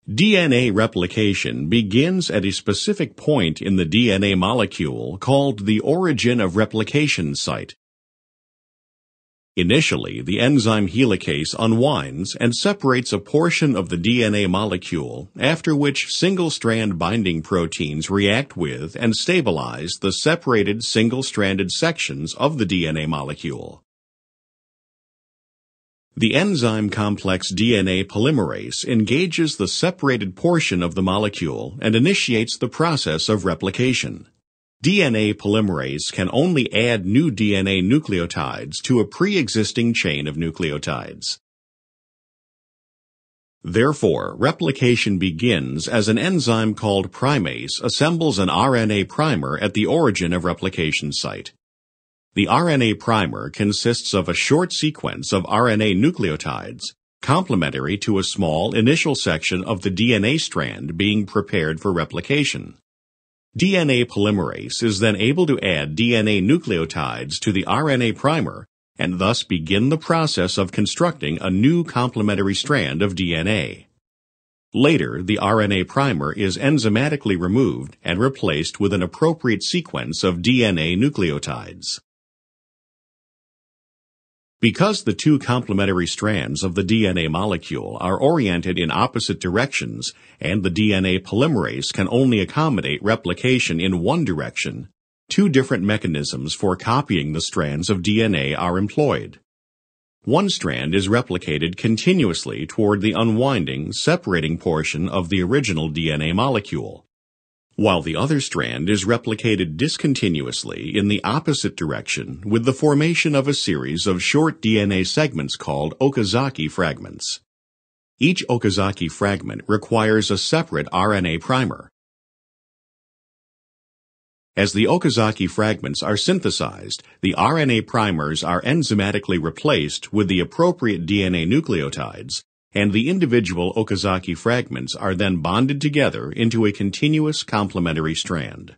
DNA replication begins at a specific point in the DNA molecule called the origin of replication site. Initially, the enzyme helicase unwinds and separates a portion of the DNA molecule, after which single-strand binding proteins react with and stabilize the separated single-stranded sections of the DNA molecule. The enzyme complex DNA polymerase engages the separated portion of the molecule and initiates the process of replication. DNA polymerase can only add new DNA nucleotides to a pre-existing chain of nucleotides. Therefore, replication begins as an enzyme called primase assembles an RNA primer at the origin of replication site. The RNA primer consists of a short sequence of RNA nucleotides, complementary to a small initial section of the DNA strand being prepared for replication. DNA polymerase is then able to add DNA nucleotides to the RNA primer and thus begin the process of constructing a new complementary strand of DNA. Later, the RNA primer is enzymatically removed and replaced with an appropriate sequence of DNA nucleotides. Because the two complementary strands of the DNA molecule are oriented in opposite directions and the DNA polymerase can only accommodate replication in one direction, two different mechanisms for copying the strands of DNA are employed. One strand is replicated continuously toward the unwinding, separating portion of the original DNA molecule, while the other strand is replicated discontinuously in the opposite direction with the formation of a series of short DNA segments called Okazaki fragments. Each Okazaki fragment requires a separate RNA primer. As the Okazaki fragments are synthesized, the RNA primers are enzymatically replaced with the appropriate DNA nucleotides, and the individual Okazaki fragments are then bonded together into a continuous complementary strand.